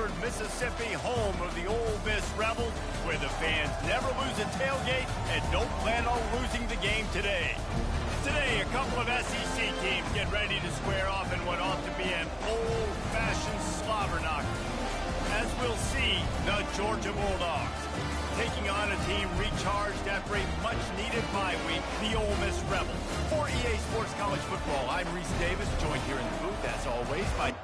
Oxford, Mississippi, home of the Ole Miss Rebels, where the fans never lose a tailgate and don't plan on losing the game today. Today, a couple of SEC teams get ready to square off in what ought to be an old-fashioned slobber knocker. As we'll see, the Georgia Bulldogs taking on a team recharged after a much-needed bye week, the Ole Miss Rebels. For EA Sports College Football, I'm Reese Davis, joined here in the booth, as always, by...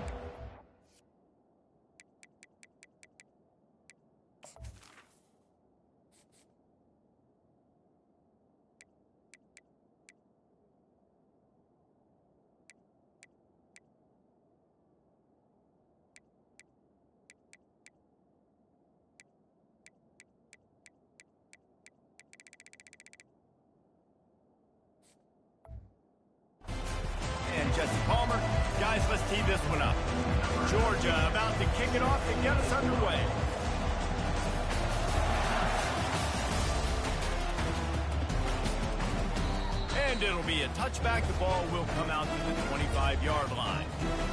Jesse Palmer. Guys, let's tee this one up. Georgia about to kick it off to get us underway. And it'll be a touchback. The ball will come out to the 25-yard line.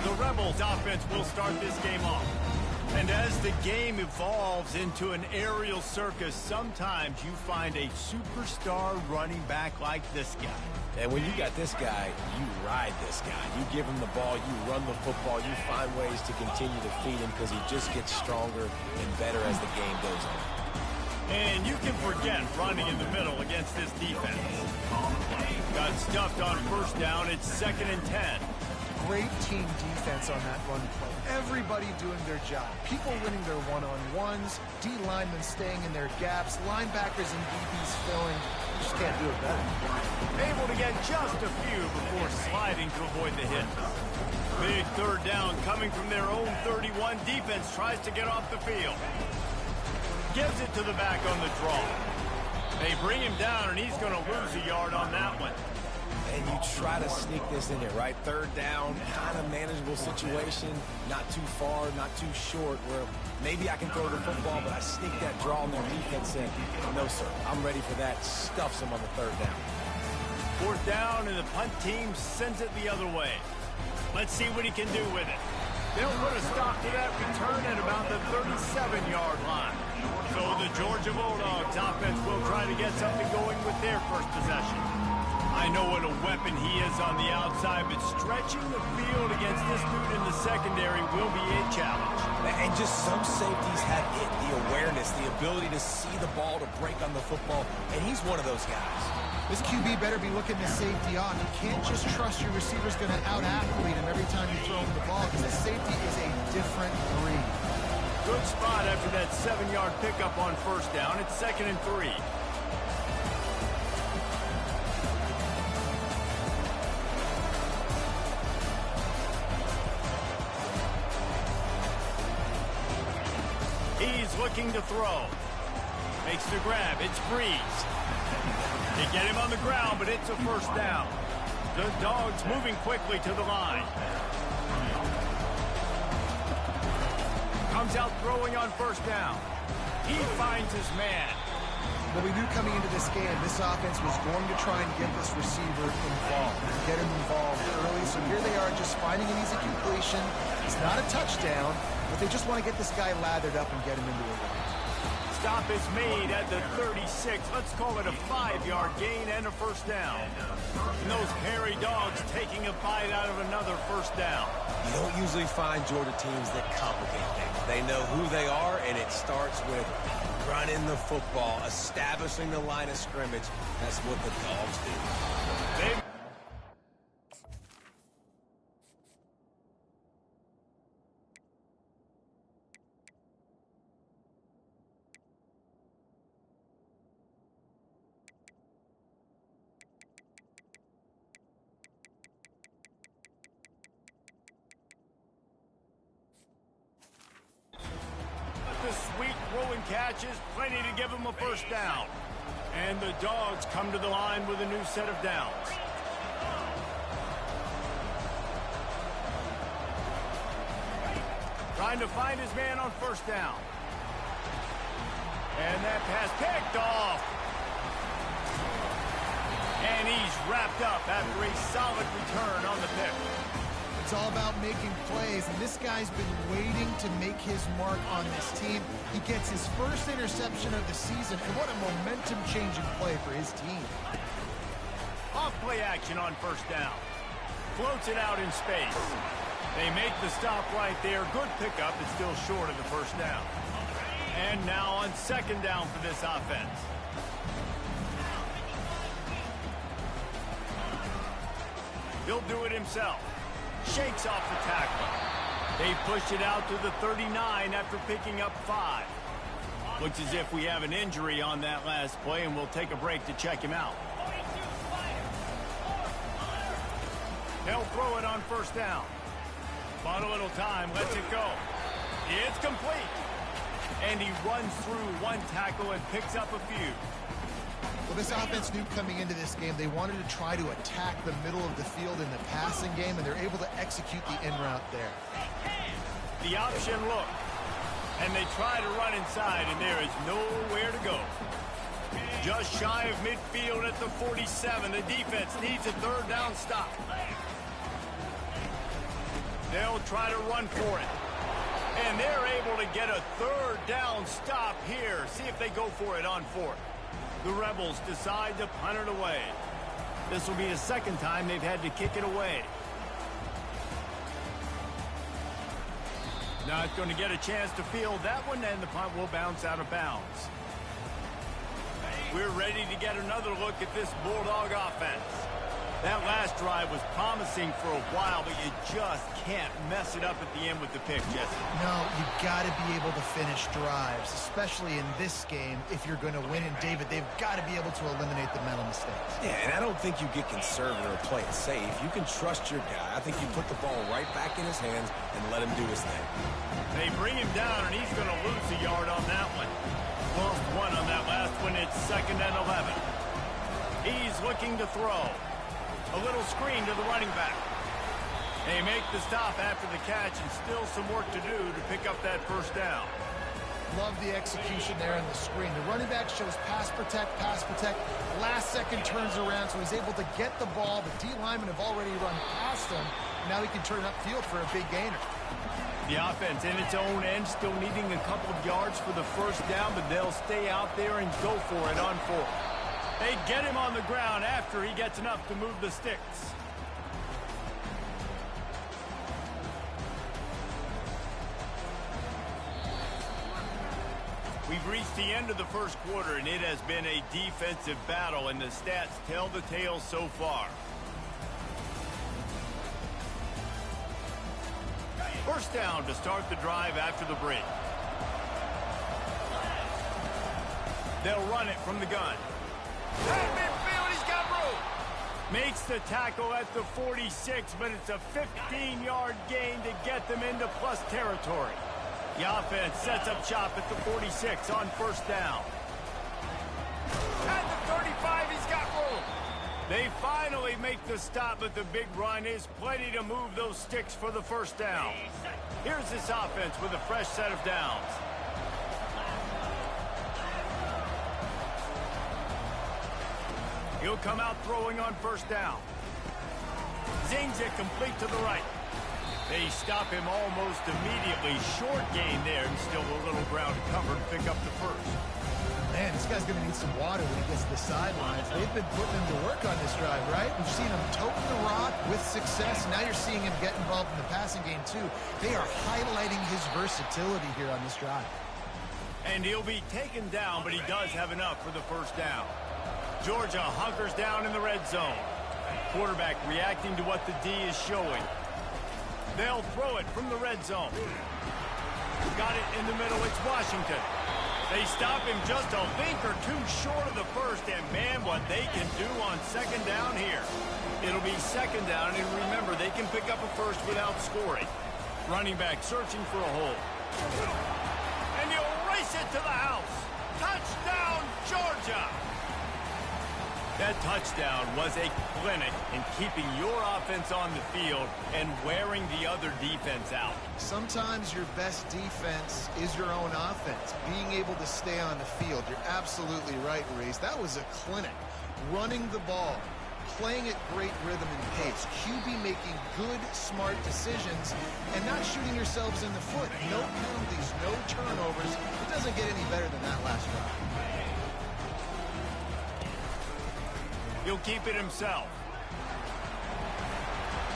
The Rebels offense will start this game off. And as the game evolves into an aerial circus, sometimes you find a superstar running back like this guy. And when you got this guy, you ride this guy. You give him the ball, you run the football, you find ways to continue to feed him because he just gets stronger and better as the game goes on. And you can forget running in the middle against this defense. Got stuffed on first down. It's 2nd and 10. Great team defense on that run play. Everybody doing their job. People winning their one-on-ones, D linemen staying in their gaps, linebackers and DBs filling. You just can't do it better. Able to get just a few before sliding to avoid the hit. Big third down coming from their own 31. Defense tries to get off the field. Gives it to the back on the draw. They bring him down, and he's going to lose a yard on that one. And you try to sneak this in there, right? Third down, kind of manageable situation, not too far, not too short, where maybe I can throw the football, but I sneak that draw on their defense in. No, sir, I'm ready for that. Stuffs them on the third down. Fourth down, and the punt team sends it the other way. Let's see what he can do with it. They'll put a stop to that return at about the 37-yard line. So the Georgia Bulldogs offense will try to get something going with their first possession. I know what a weapon he is on the outside, but stretching the field against this dude in the secondary will be a challenge. And just some safeties have it, the awareness, the ability to see the ball, to break on the football, and he's one of those guys. This QB better be looking the safety on. You can't just trust your receiver's going to out-athlete him every time you throw him the ball, because the safety is a different breed. Good spot after that 7-yard pickup on first down. It's 2nd and 3. He's looking to throw. Makes the grab. It's Breeze. They get him on the ground, but it's a first down. The Dogs moving quickly to the line. Comes out throwing on first down. He finds his man. Well, we knew coming into this game, this offense was going to try and get this receiver involved, get him involved early. So here they are just finding an easy completion. It's not a touchdown, but they just want to get this guy lathered up and get him into a run. Stop is made at the 36. Let's call it a 5-yard gain and a first down. And those hairy Dogs taking a bite out of another first down. You don't usually find Georgia teams that complicate things. They know who they are, and it starts with running the football, establishing the line of scrimmage. That's what the Dogs do. The sweet rolling catches, plenty to give him a first down. And the Dogs come to the line with a new set of downs. Trying to find his man on first down. And that pass picked off. And he's wrapped up after a solid return on the pick. It's all about making plays, and this guy's been waiting to make his mark on this team. He gets his first interception of the season, and what a momentum-changing play for his team. Off play action on first down. Floats it out in space. They make the stop right there. Good pickup. It's still short of the first down. And now on second down for this offense. He'll do it himself. Shakes off the tackle. They push it out to the 39 after picking up 5. Looks as if we have an injury on that last play, and we'll take a break to check him out. They'll throw it on first down. Bought a little time, lets it go. It's complete. And he runs through one tackle and picks up a few. Well, this offense knew coming into this game they wanted to try to attack the middle of the field in the passing game, and they're able to execute the in route there. The option look. And they try to run inside, and there is nowhere to go. Just shy of midfield at the 47. The defense needs a third down stop. They'll try to run for it. And they're able to get a third down stop here. See if they go for it on fourth. The Rebels decide to punt it away. This will be the second time they've had to kick it away. Not going to get a chance to field that one, and the punt will bounce out of bounds. We're ready to get another look at this Bulldog offense. That last drive was promising for a while, but you just can't mess it up at the end with the pick, Jesse. No, you've got to be able to finish drives, especially in this game if you're going to win. And, David, they've got to be able to eliminate the mental mistakes. Yeah, and I don't think you get conservative or play it safe. You can trust your guy. I think you put the ball right back in his hands and let him do his thing. They bring him down, and he's going to lose a yard on that one. Lost one on that last one. It's 2nd and 11. He's looking to throw. A little screen to the running back. They make the stop after the catch, and still some work to do to pick up that first down. Love the execution there on the screen. The running back shows pass protect, pass protect. Last second turns around, so he's able to get the ball. The D linemen have already run past him. Now he can turn upfield for a big gainer. The offense in its own end, still needing a couple of yards for the first down, but they'll stay out there and go for it on fourth. They get him on the ground after he gets enough to move the sticks. We've reached the end of the first quarter, and it has been a defensive battle, and the stats tell the tale so far. First down to start the drive after the break. They'll run it from the gun. At midfield, he's got room. Makes the tackle at the 46, but it's a 15-yard gain to get them into plus territory. The offense sets up shop at the 46 on first down. At the 35, he's got room. They finally make the stop, but the big run is plenty to move those sticks for the first down. Here's this offense with a fresh set of downs. He'll come out throwing on first down. Zings it complete to the right. They stop him almost immediately. Short gain there, and still a little ground to cover to pick up the first. Man, this guy's going to need some water when he gets to the sidelines. They've been putting him to work on this drive, right? We've seen him toting the rock with success. Now you're seeing him get involved in the passing game, too. They are highlighting his versatility here on this drive. And he'll be taken down, but he does have enough for the first down. Georgia hunkers down in the red zone. Quarterback reacting to what the D is showing. They'll throw it from the red zone. Got it in the middle. It's Washington. They stop him just a link or two short of the first, and man, what they can do on second down here. It'll be second down, and remember, they can pick up a first without scoring. Running back searching for a hole. And he'll race it to the house. Touchdown, Georgia! That touchdown was a clinic in keeping your offense on the field and wearing the other defense out. Sometimes your best defense is your own offense, being able to stay on the field. You're absolutely right, Reese. That was a clinic. Running the ball, playing at great rhythm and pace. QB making good, smart decisions and not shooting yourselves in the foot. No penalties, no turnovers. It doesn't get any better than that last drive. He'll keep it himself.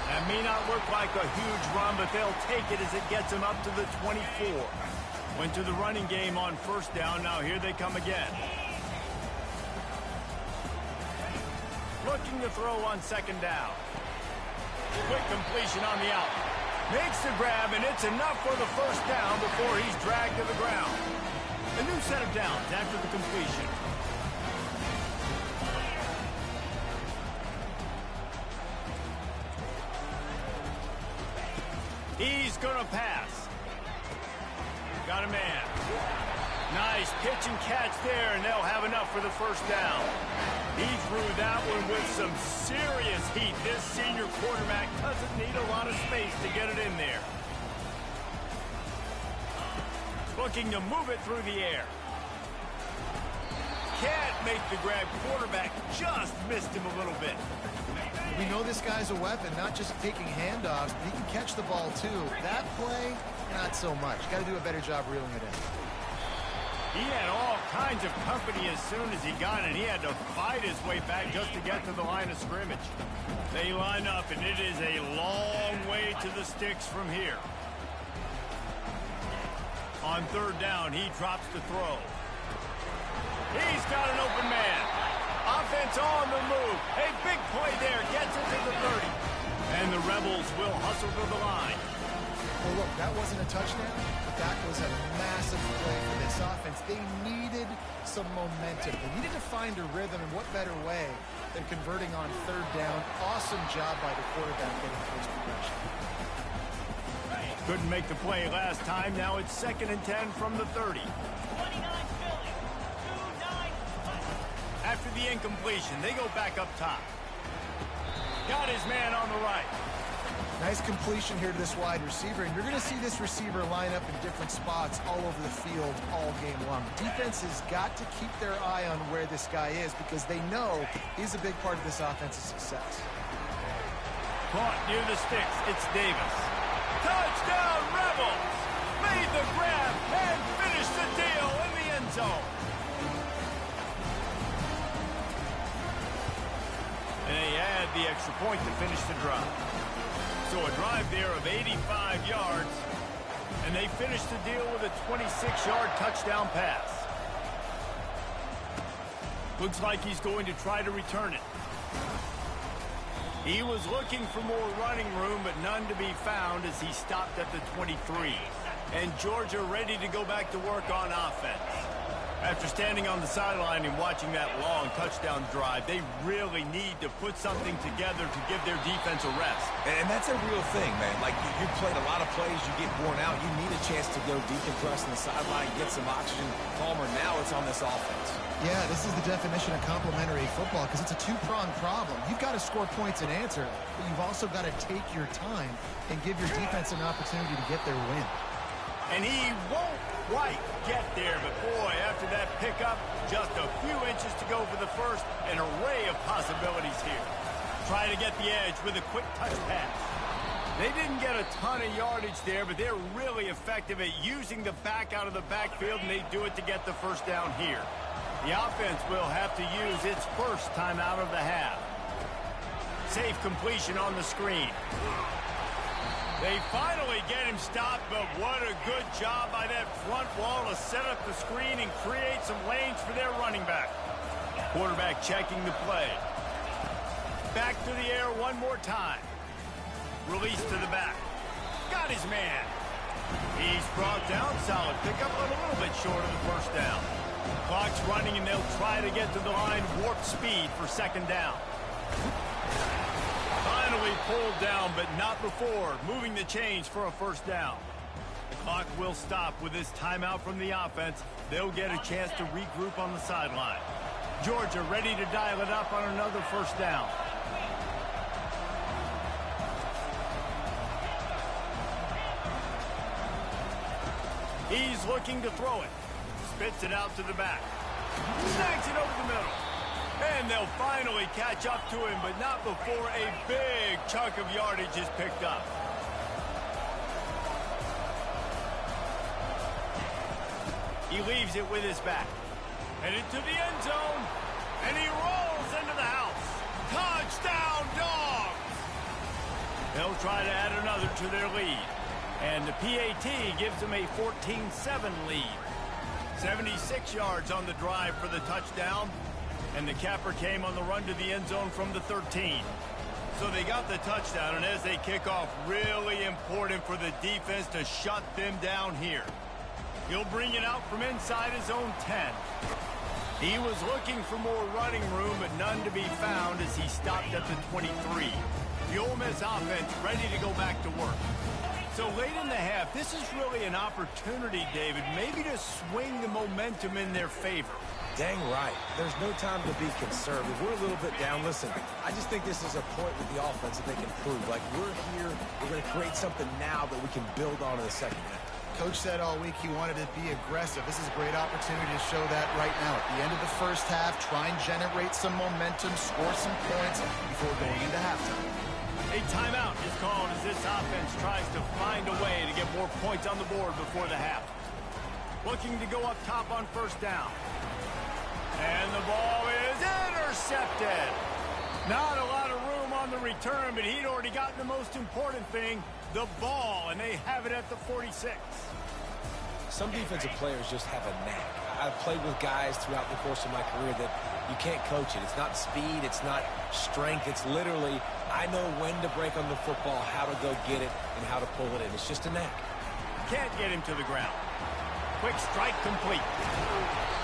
That may not look like a huge run, but they'll take it as it gets him up to the 24. Went to the running game on first down. Now here they come again. Looking to throw on second down. Quick completion on the out. Makes the grab, and it's enough for the first down before he's dragged to the ground. A new set of downs after the completion. He's going to pass. Got a man. Nice pitch and catch there, and they'll have enough for the first down. He threw that one with some serious heat. This senior quarterback doesn't need a lot of space to get it in there. Looking to move it through the air. Can't make the grab. Quarterback just missed him a little bit. We know this guy's a weapon, not just taking handoffs, but he can catch the ball too. That play, not so much. Got to do a better job reeling it in. He had all kinds of company as soon as he got it. He had to fight his way back just to get to the line of scrimmage. They line up, and it is a long way to the sticks from here. On third down, he drops the throw. He's got an open man. Offense on the move. A big play there. Gets it to the 30. And the Rebels will hustle to the line. Well, look, that wasn't a touchdown, but that was a massive play for this offense. They needed some momentum. They needed to find a rhythm, and what better way than converting on third down. Awesome job by the quarterback getting first progression. Couldn't make the play last time. Now it's 2nd and 10 from the 30. After the incompletion, they go back up top. Got his man on the right. Nice completion here to this wide receiver, and you're going to see this receiver line up in different spots all over the field all game long. Defense has got to keep their eye on where this guy is because they know he's a big part of this offense's success. Caught near the sticks. It's Davis. Touchdown, Rebels! Made the grab and finished the deal in the end zone. And they add the extra point to finish the drive. So a drive there of 85 yards, and they finish the deal with a 26-yard touchdown pass. Looks like he's going to try to return it. He was looking for more running room, but none to be found as he stopped at the 23. And Georgia ready to go back to work on offense. After standing on the sideline and watching that long touchdown drive, they really need to put something together to give their defense a rest. And that's a real thing, man. Like, you played a lot of plays, you get worn out. You need a chance to go decompress on the sideline, get some oxygen. Palmer, now it's on this offense. Yeah, this is the definition of complementary football because it's a two-pronged problem. You've got to score points and answer, but you've also got to take your time and give your defense an opportunity to get their win. And he won't quite get there, but boy, after that pickup, just a few inches to go for the first. An array of possibilities here. Try to get the edge with a quick touch pass. They didn't get a ton of yardage there, but they're really effective at using the back out of the backfield, and they do it to get the first down here. The offense will have to use its first time out of the half. Safe completion on the screen. They finally get him stopped, but what a good job by that front wall to set up the screen and create some lanes for their running back. Quarterback checking the play. Back to the air one more time. Release to the back. Got his man. He's brought down. Solid pickup, but a little bit short of the first down. Clock's running, and they'll try to get to the line warp speed for second down. Finally pulled down, but not before moving the chains for a first down. The clock will stop with this timeout from the offense. They'll get a chance to regroup on the sideline. Georgia ready to dial it up on another first down. He's looking to throw it. Spits it out to the back. Snags it over the middle. And they'll finally catch up to him, but not before a big chunk of yardage is picked up. He leaves it with his back. Headed to the end zone, and he rolls into the house. Touchdown, Dogs! They'll try to add another to their lead. And the PAT gives them a 14-7 lead. 76 yards on the drive for the touchdown. And the capper came on the run to the end zone from the 13. So they got the touchdown, and as they kick off, really important for the defense to shut them down here. He'll bring it out from inside his own 10. He was looking for more running room, but none to be found as he stopped at the 23. The Ole Miss offense ready to go back to work. So late in the half, this is really an opportunity, David, maybe to swing the momentum in their favor. Dang right. There's no time to be conservative. We're a little bit down. Listen, I just think this is a point with the offense that they can prove. Like, we're here, we're going to create something now that we can build on in the second half. Coach said all week he wanted to be aggressive. This is a great opportunity to show that right now. At the end of the first half, try and generate some momentum, score some points before going into halftime. A timeout is called as this offense tries to find a way to get more points on the board before the half. Looking to go up top on first down. And the ball is intercepted. Not a lot of room on the return, but he'd already gotten the most important thing, the ball, and they have it at the 46. Some defensive players just have a knack. I've played with guys throughout the course of my career that you can't coach it. It's not speed, it's not strength. It's literally, I know when to break on the football, how to go get it, and how to pull it in. It's just a knack. Can't get him to the ground. Quick strike complete.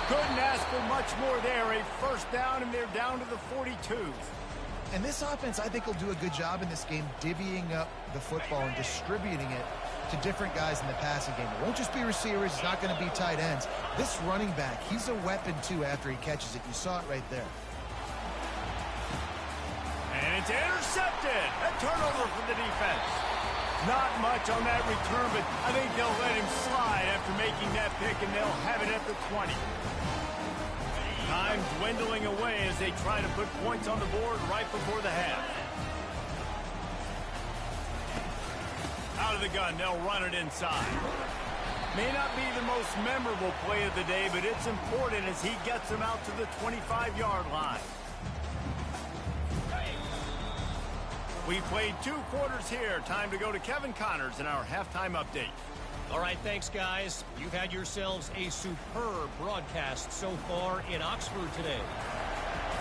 Couldn't ask for much more there. A first down, and they're down to the 42. And this offense, I think, will do a good job in this game divvying up the football and distributing it to different guys in the passing game. It won't just be receivers. It's not going to be tight ends. This running back, he's a weapon, too, after he catches it. You saw it right there. And it's intercepted. A turnover for the defense. Not much on that return, but I think they'll let him slide after making that pick, and they'll have it at the 20. Time dwindling away as they try to put points on the board right before the half. Out of the gun, they'll run it inside. May not be the most memorable play of the day, but it's important as he gets them out to the 25-yard line. We played 2 quarters here. Time to go to Kevin Connors in our halftime update. All right, thanks, guys. You've had yourselves a superb broadcast so far in Oxford today.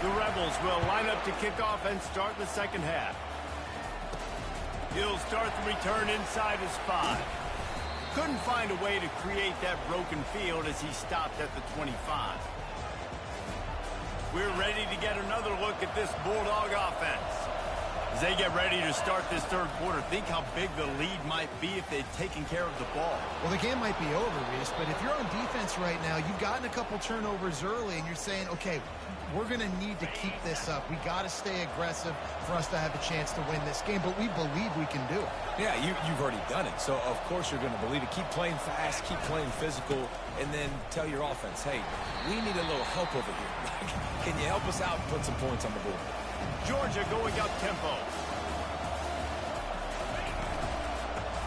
The Rebels will line up to kick off and start the second half. He'll start the return inside his 5. Couldn't find a way to create that broken field as he stopped at the 25. We're ready to get another look at this Bulldog offense. As they get ready to start this third quarter, think how big the lead might be if they'd taken care of the ball. Well, the game might be over, Reese, but if you're on defense right now, you've gotten a couple turnovers early, and you're saying, okay, we're going to need to keep this up. We got to stay aggressive for us to have a chance to win this game, but we believe we can do it. Yeah, you've already done it, so of course you're going to believe it. Keep playing fast, keep playing physical, and then tell your offense, hey, we need a little help over here. Can you help us out and put some points on the board? Georgia going up tempo.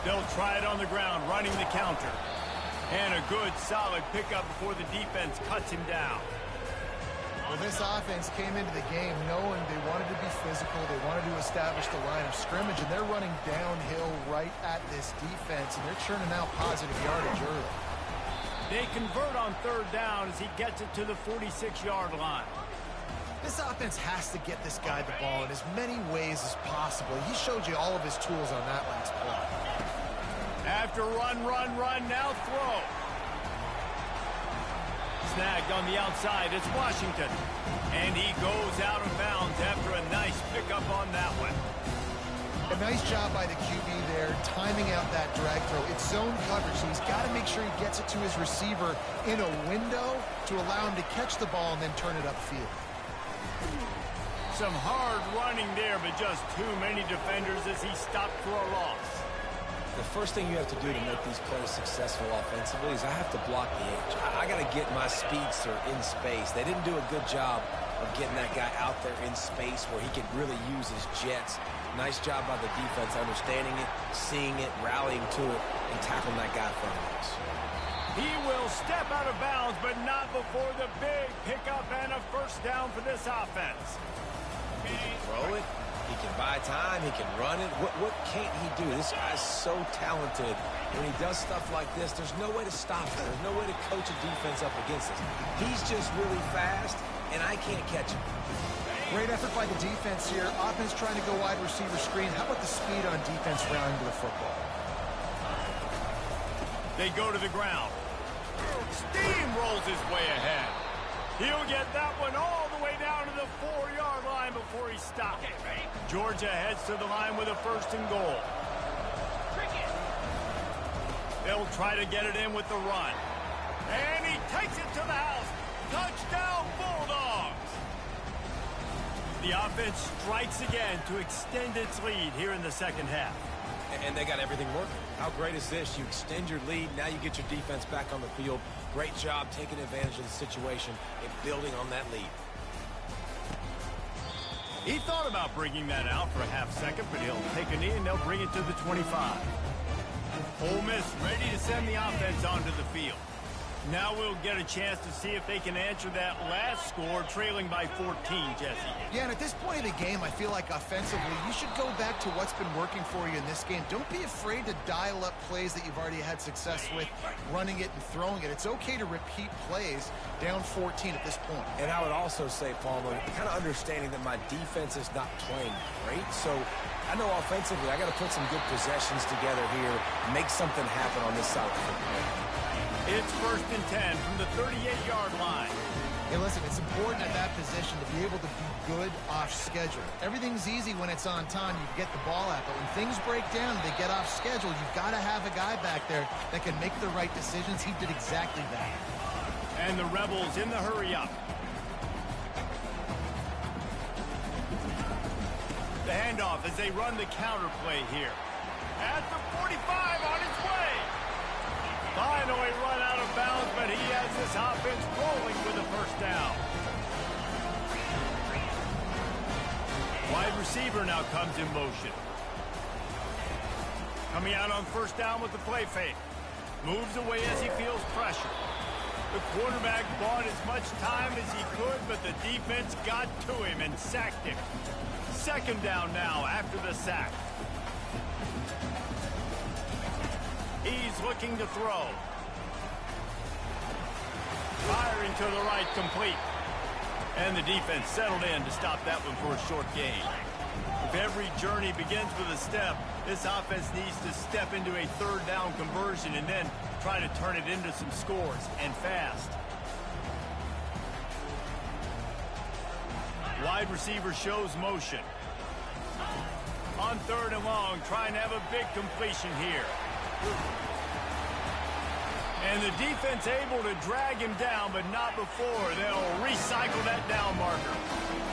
They'll try it on the ground, running the counter. And a good, solid pickup before the defense cuts him down. Well, this offense came into the game knowing they wanted to be physical, they wanted to establish the line of scrimmage, and they're running downhill right at this defense, and they're churning out positive yardage early. They convert on third down as he gets it to the 46-yard line. This offense has to get this guy the ball in as many ways as possible. He showed you all of his tools on that last play. After run, now throw. Snagged on the outside, it's Washington. And he goes out of bounds after a nice pickup on that one. A nice job by the QB there, timing out that drag throw. It's zone coverage, so he's got to make sure he gets it to his receiver in a window to allow him to catch the ball and then turn it upfield. Some hard running there, but just too many defenders as he stopped for a loss. The first thing you have to do to make these plays successful offensively is I have to block the edge. I got to get my speedster in space. They didn't do a good job of getting that guy out there in space where he can really use his jets. Nice job by the defense understanding it, seeing it, rallying to it, and tackling that guy in front of us. He will step out of bounds, but not before the big pickup and a first down for this offense. He can throw it. He can buy time. He can run it. What can't he do? This guy's so talented. When he does stuff like this, there's no way to stop him. There's no way to coach a defense up against us. He's just really fast, and I can't catch him. Great effort by the defense here. Offense trying to go wide receiver screen. How about the speed on defense rounding to the football? They go to the ground. Steamrolls his way ahead. He'll get that one all the way down to the 4-yard line before he stops. Georgia heads to the line with a 1st and goal. They'll try to get it in with the run. And he takes it to the house. Touchdown, Bulldogs! The offense strikes again to extend its lead here in the second half. And they got everything working. How great is this? You extend your lead. Now you get your defense back on the field. Great job taking advantage of the situation and building on that lead. He thought about bringing that out for a half second, but he'll take a knee and they'll bring it to the 25. Ole Miss ready to send the offense onto the field. Now we'll get a chance to see if they can answer that last score, trailing by 14, Jesse. Yeah, and at this point of the game, I feel like offensively, you should go back to what's been working for you in this game. Don't be afraid to dial up plays that you've already had success with, running it and throwing it. It's okay to repeat plays down 14 at this point. And I would also say, Palmer, kind of understanding that my defense is not playing great, so I know offensively I got to put some good possessions together here, make something happen on this side of the football. It's 1st and 10 from the 38-yard line. Hey, listen, it's important at that position to be able to be good off schedule. Everything's easy when it's on time. You get the ball out, but when things break down and they get off schedule, you've got to have a guy back there that can make the right decisions. He did exactly that. And the Rebels in the hurry-up. The handoff as they run the counter play here. At the 45 on its way. Finally run out of bounds, but he has this offense rolling with a 1st down. Wide receiver now comes in motion. Coming out on 1st down with the play fake. Moves away as he feels pressure. The quarterback bought as much time as he could, but the defense got to him and sacked him. 2nd down now after the sack. He's looking to throw. Firing to the right, complete. And the defense settled in to stop that one for a short gain. If every journey begins with a step, this offense needs to step into a 3rd down conversion and then try to turn it into some scores, and fast. Wide receiver shows motion. On 3rd and long, trying to have a big completion here. And the defense able to drag him down, but not before they'll recycle that down marker.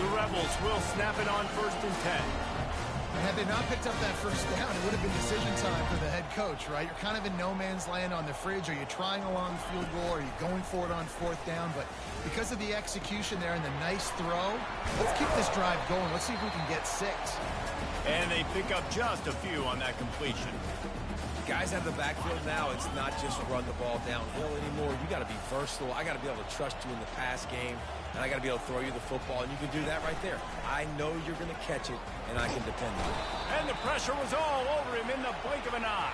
The Rebels will snap it on 1st and 10. And had they not picked up that 1st down, it would have been decision time for the head coach, right? You're kind of in no man's land on the fridge. Are you trying a long field goal? Are you going for it on 4th down? But because of the execution there and the nice throw, let's keep this drive going. Let's see if we can get 6. And they pick up just a few on that completion. Guys out of the backfield now, it's not just run the ball downhill anymore. You got to be versatile. I got to be able to trust you in the pass game, and I got to be able to throw you the football, and you can do that right there. I know you're going to catch it, and I can depend on it. And the pressure was all over him in the blink of an eye.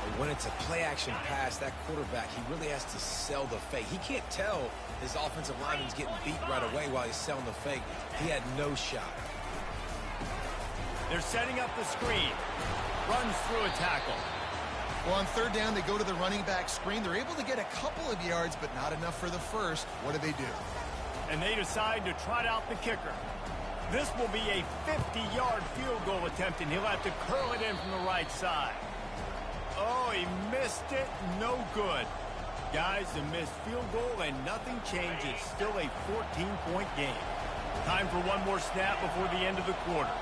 But when it's a play-action pass, that quarterback, he really has to sell the fake. He can't tell his offensive lineman's getting beat right away while he's selling the fake. He had no shot. They're setting up the screen. Runs through a tackle. Well, on 3rd down, they go to the running back screen. They're able to get a couple of yards, but not enough for the 1st. What do? And they decide to trot out the kicker. This will be a 50-yard field goal attempt, and he'll have to curl it in from the right side. Oh, he missed it. No good. Guys, a missed field goal, and nothing changes. Still a 14-point game. Time for one more snap before the end of the quarter.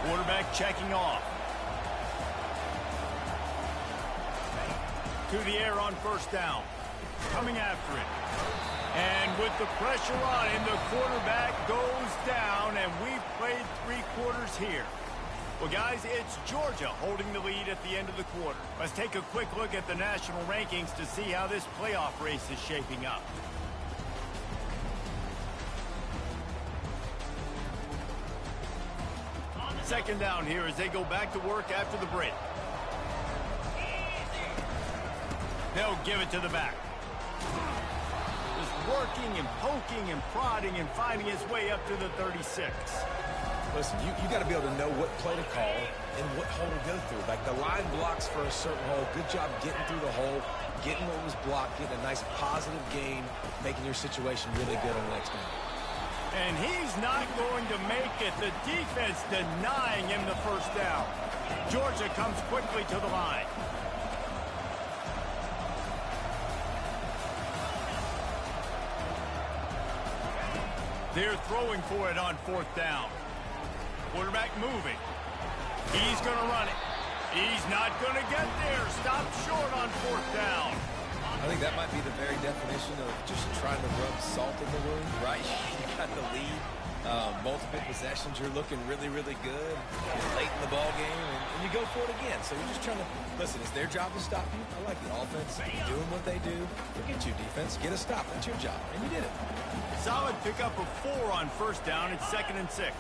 Quarterback checking off. To the air on 1st down. coming after it. And with the pressure on him, the quarterback goes down, and we've played 3 quarters here. Well, guys, it's Georgia holding the lead at the end of the quarter. Let's take a quick look at the national rankings to see how this playoff race is shaping up. Second down here as they go back to work after the break. They'll give it to the back. Just working and poking and prodding and finding his way up to the 36. Listen, you got to be able to know what play to call and what hole to go through. Like the line blocks for a certain hole. Good job getting through the hole, getting what was blocked, getting a nice positive gain, making your situation really good on the next down. And he's not going to make it. The defense denying him the first down. Georgia comes quickly to the line. They're throwing for it on 4th down. Quarterback moving. He's going to run it. He's not going to get there. Stop short on 4th down. I think that might be the very definition of just trying to rub salt in the wound, right? You got the lead, multiple possessions, you're looking really, really good. You're late in the ball game, and you go for it again. So you're just trying to, listen, it's their job to stop you. I like the offense doing what they do. Forget you, defense. Get a stop. That's your job, and you did it. Solid pickup of 4 on 1st down. It's 2nd and 6.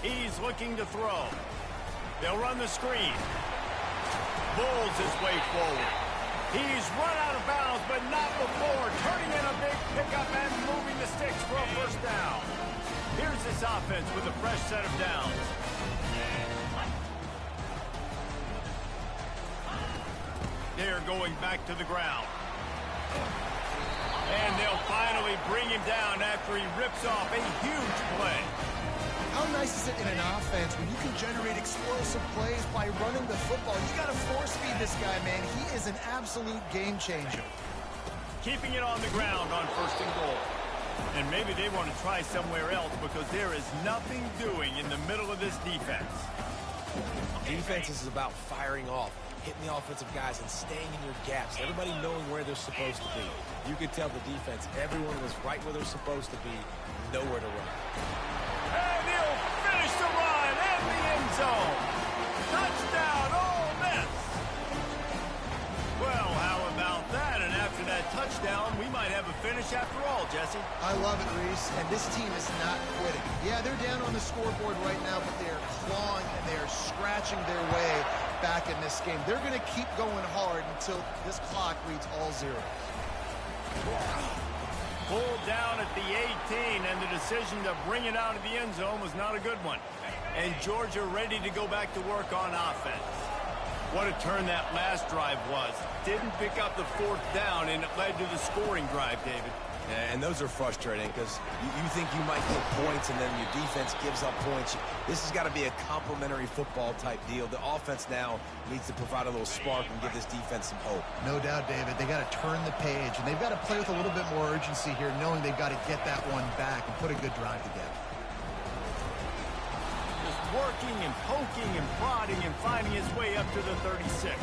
He's looking to throw. They'll run the screen. Bulls his way forward. He's run out of bounds, but not before. Turning in a big pickup and moving the sticks for a 1st down. Here's this offense with a fresh set of downs. They're going back to the ground. And they'll finally bring him down after he rips off a huge play. How nice is it in an offense when you can generate explosive plays by running the football? You got to force feed this guy, man. He is an absolute game changer. Keeping it on the ground on 1st and goal. And maybe they want to try somewhere else because there is nothing doing in the middle of this defense. Defense is about firing off, hitting the offensive guys and staying in your gaps. Everybody knowing where they're supposed to be. You could tell the defense, everyone was right where they're supposed to be, nowhere to run. And he'll finish the run in the end zone. Touchdown, Ole Miss. Well, how about that? And after that touchdown, we might have a finish after all, Jesse. I love it, Reese. And this team is not quitting. Yeah, they're down on the scoreboard right now, but they are clawing and they are scratching their way back in this game. They're going to keep going hard until this clock reads all zeros. Pulled down at the 18, and the decision to bring it out of the end zone was not a good one. And Georgia ready to go back to work on offense. What a turn that last drive was. Didn't pick up the 4th down, and it led to the scoring drive, David. And those are frustrating because you think you might get points and then your defense gives up points. This has got to be a complementary football type deal. The offense now needs to provide a little spark and give this defense some hope. No doubt, David. They got to turn the page, and they've got to play with a little bit more urgency here, knowing they've got to get that one back and put a good drive together. Just working and poking and prodding and finding his way up to the 36.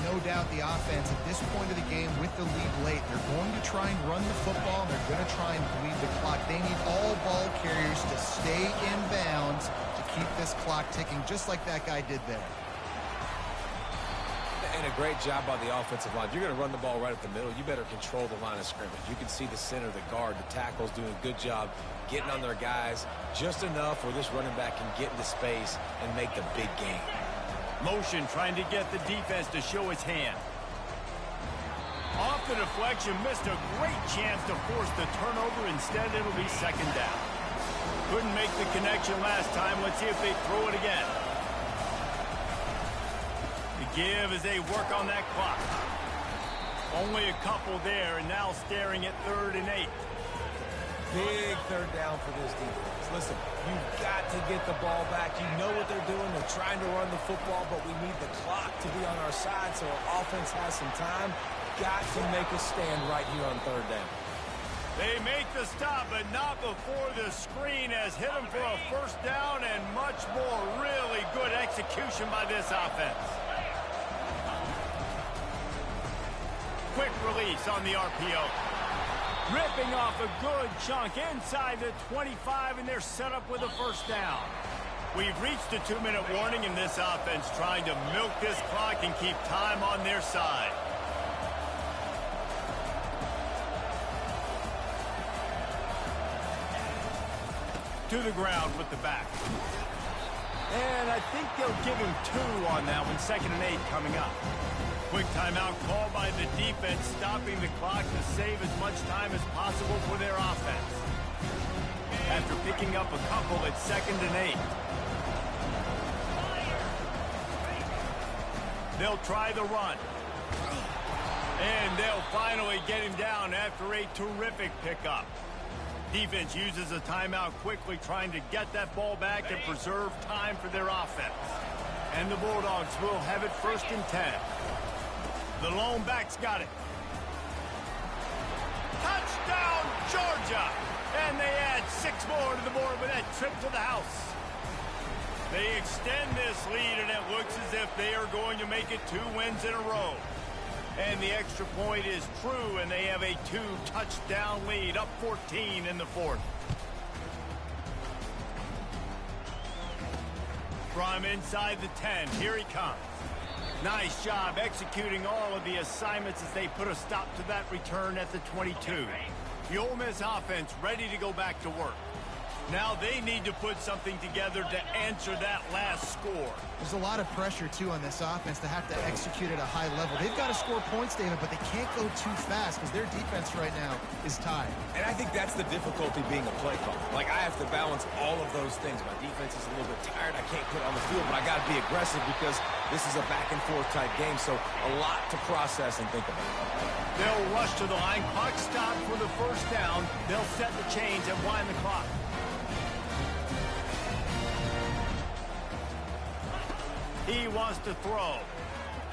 No doubt the offense at this point of the game with the lead late, they're going to try and run the football, and they're going to try and bleed the clock. They need all ball carriers to stay in bounds to keep this clock ticking, just like that guy did there. And a great job by the offensive line. If you're going to run the ball right up the middle, you better control the line of scrimmage. You can see the center, the guard, the tackles doing a good job getting on their guys just enough where this running back can get into space and make the big game. Motion trying to get the defense to show his hand. Off the deflection, missed a great chance to force the turnover. Instead, it'll be 2nd down. Couldn't make the connection last time. Let's see if they throw it again. The give as they work on that clock. Only a couple there, and now staring at 3rd and 8. Big 3rd down for this defense. Listen, you've got to get the ball back. You know what they're doing. They're trying to run the football, but we need the clock to be on our side so our offense has some time. Got to make a stand right here on 3rd down. They make the stop, but not before the screen has hit them for a 1st down, and much more really good execution by this offense. quick release on the RPO. Ripping off a good chunk inside the 25, and they're set up with a first down. We've reached a 2-minute warning in this offense, trying to milk this clock and keep time on their side. To the ground with the back. And I think they'll give him 2 on that one. 2nd and 8 coming up. Quick timeout called by the defense, stopping the clock to save as much time as possible for their offense. After picking up a couple, it's 2nd and 8. They'll try the run. And they'll finally get him down after a terrific pickup. Defense uses a timeout quickly, trying to get that ball back and preserve time for their offense. And the Bulldogs will have it 1st and 10. The lone back's got it. Touchdown, Georgia! And they add 6 more to the board with that trip to the house. They extend this lead, and it looks as if they are going to make it 2 wins in a row. And the extra point is true, and they have a 2-touchdown lead, up 14 in the 4th. From inside the 10, here he comes. Nice job executing all of the assignments as they put a stop to that return at the 22. The Ole Miss offense ready to go back to work. Now they need to put something together to answer that last score. There's a lot of pressure, too, on this offense to have to execute at a high level. They've got to score points, David, but they can't go too fast because their defense right now is tied. And I think that's the difficulty being a play caller. Like, I have to balance all of those things. My defense is a little bit tired. I can't put it on the field, but I got to be aggressive because this is a back-and-forth type game, so a lot to process and think about. They'll rush to the line. Clock stop for the first down. They'll set the chains and wind the clock. He wants to throw.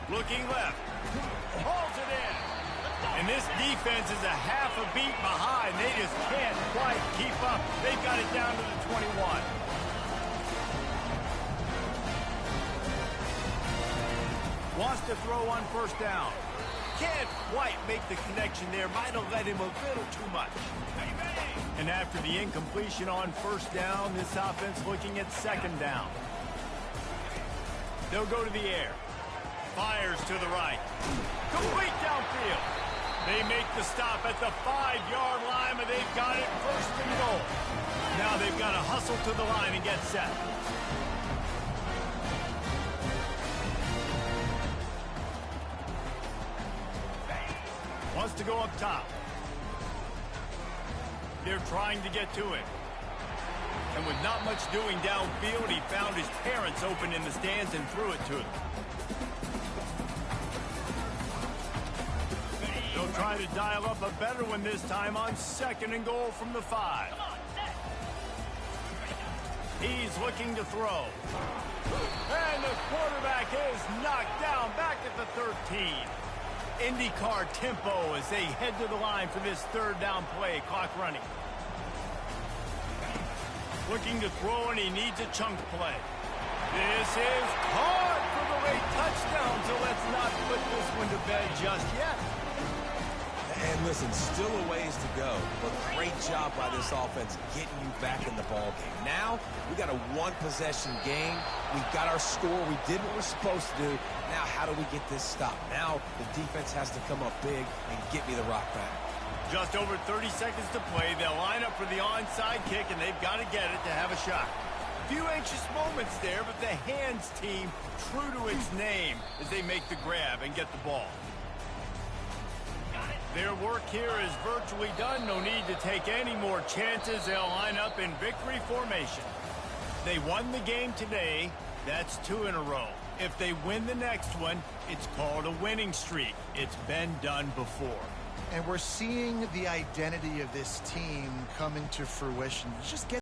Looking left. Hauls it in. And this defense is a half a beat behind. They just can't quite keep up. They've got it down to the 21. Wants to throw on first down. Can't quite make the connection there. Might have let him a little too much. And after the incompletion on first down, this offense looking at 2nd down. They'll go to the air. Fires to the right. Complete downfield. They make the stop at the 5-yard line, but they've got it 1st and goal. Now they've got to hustle to the line and get set. Wants to go up top. They're trying to get to it. And with not much doing downfield, he found his parents open in the stands and threw it to them. They'll try to dial up a better one this time on 2nd and goal from the 5. He's looking to throw. And the quarterback is knocked down back at the 13. IndyCar tempo as they head to the line for this 3rd down play. Clock running. Looking to throw, and he needs a chunk play. This is caught for the late touchdown, so let's not put this one to bed just yet. And listen, still a ways to go, but great job by this offense getting you back in the ball game. Now, we got a 1-possession game. We got our score. We did what we're supposed to do. Now, how do we get this stopped? Now, the defense has to come up big and get me the rock back. Just over 30 seconds to play. They'll line up for the onside kick, and they've got to get it to have a shot. A few anxious moments there, but the hands team true to its name as they make the grab and get the ball. Their work here is virtually done. No need to take any more chances. They'll line up in victory formation. They won the game today. That's 2 in a row. If they win the next one, it's called a winning streak. It's been done before. And we're seeing the identity of this team come into fruition. Just get